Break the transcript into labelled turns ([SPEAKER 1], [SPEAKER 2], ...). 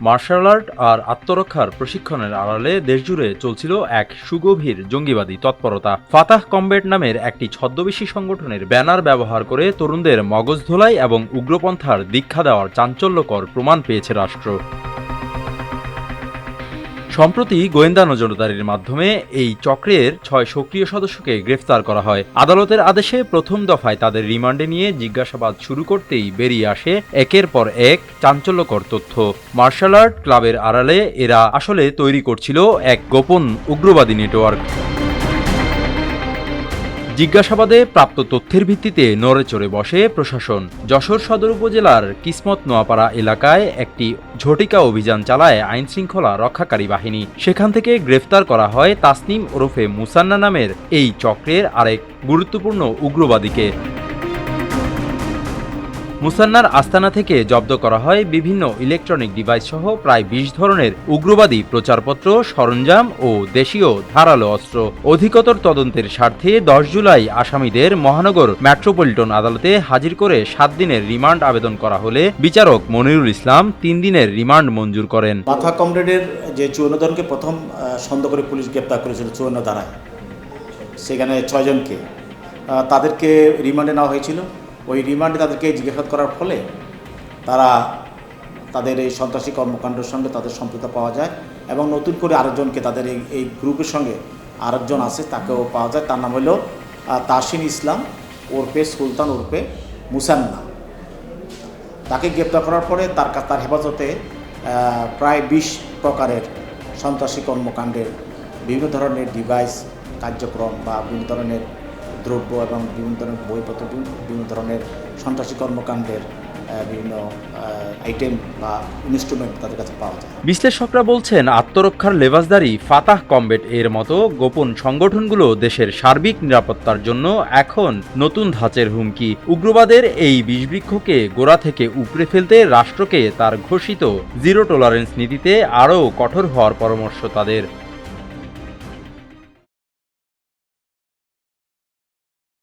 [SPEAKER 1] Martial art আর আত্মরক্ষার প্রশিক্ষণের আড়ালে দেশজুড়ে চলছিল এক সুগভীর জঙ্গিবাদী তৎপরতা। ফাতাহ কমব্যাট নামের একটি ছদ্মবেশী সংগঠনের ব্যানার ব্যবহার করে তরুণদের মগজ ধোলাই এবং উগ্রপন্থার দীক্ষা দেওয়ার চাঞ্চল্যকর প্রমাণ পেয়েছে রাষ্ট্র। সম্প্রতি গোয়েন্দা নজরদারির মাধ্যমে এই চক্রের ৬ সক্রিয় সদস্যকে গ্রেফতার করা হয়। আদালতের আদেশে প্রথম দফায় তাদের রিমান্ডে নিয়ে জিজ্ঞাসাবাদ শুরু করতেই বেরিয়ে আসে একের পর এক চাঞ্চল্যকর তথ্য। মার্শাল আর্ট ক্লাবের আড়ালে এরা আসলে তৈরি করছিল এক গোপন উগ্রবাদী নেটওয়ার্ক। জিজ্ঞাসাবাদে প্রাপ্ত তথ্যের ভিত্তিতে নড়েচড়ে বসে প্রশাসন। যশোর সদর উপজেলার কিসমত নোয়াপাড়া এলাকায় একটি ঝটিকা অভিযান চালায় আইনশৃঙ্খলা রক্ষাকারী বাহিনী। সেখান থেকে গ্রেফতার করা হয় তাসনিম ওরফে মুসান্না নামের এই চক্রের আরেক গুরুত্বপূর্ণ উগ্রবাদীকে। মুসান্নার আস্তানা থেকে জব্দ করা হয় বিভিন্ন ইলেকট্রনিক ডিভাইস সহ প্রায় ২০ ধরনের উগ্রবাদী প্রচারপত্র, সরঞ্জাম ও দেশীয় ধারালো অস্ত্র। অধিকতর তদন্তের স্বার্থে ১০ জুলাই আসামিদের মহানগর মেট্রোপলিটন আদালতে হাজির করে ৭ দিনের রিমান্ড আবেদন করা হলে বিচারক মনিরুল ইসলাম ৩ দিনের রিমান্ড মঞ্জুর করেন।
[SPEAKER 2] ফাতাহ কমরেডের যে ৫৪ জনকে প্রথম সন্দেহ করে পুলিশ গ্রেপ্তার করেছিল ৫৪ ধারায়, সেখানে ৬ জনকে তাদেরকে রিমান্ডে নেওয়া হয়েছিল। ওই রিমান্ডে তাদেরকে জিজ্ঞাসাবাদ করার ফলে তাদের এই সন্ত্রাসী কর্মকাণ্ডের সঙ্গে তাদের সম্পৃক্ততা পাওয়া যায় এবং নতুন করে আরেকজনকে তাদের এই গ্রুপের সঙ্গে আরেকজন আছে তাকেও পাওয়া যায়। তার নাম হলো তাসিন ইসলাম ওরফে সুলতান ওরফে মুসান্না। তাকে গ্রেপ্তার করার পরে তার হেফাজতে প্রায় ২০ প্রকারের সন্ত্রাসী কর্মকাণ্ডের বিভিন্ন ধরনের ডিভাইস, কার্যক্রম বা বিভিন্ন ধরনের দ্রব্য এবং বিভিন্ন ধরনের বইপত্র, বিভিন্ন ধরনের সন্ত্রাসী কর্মকাণ্ডের বিভিন্ন আইটেম বা ইনস্ট্রুমেন্ট তাদের কাছে পাওয়া যায়।
[SPEAKER 1] বিশ্লেষকরা বলছেন, আত্মরক্ষার লেবাসদারি ফাতাহ কমব্যাট এর মতো গোপন সংগঠনগুলো দেশের সার্বিক নিরাপত্তার জন্য এখন নতুন ধাঁচের হুমকি। উগ্রবাদের এই বিষবৃক্ষকে গোড়া থেকে উপড়ে ফেলতে রাষ্ট্রকে তার ঘোষিত জিরো টলারেন্স নীতিতে আরও কঠোর হওয়ার পরামর্শ তাদের।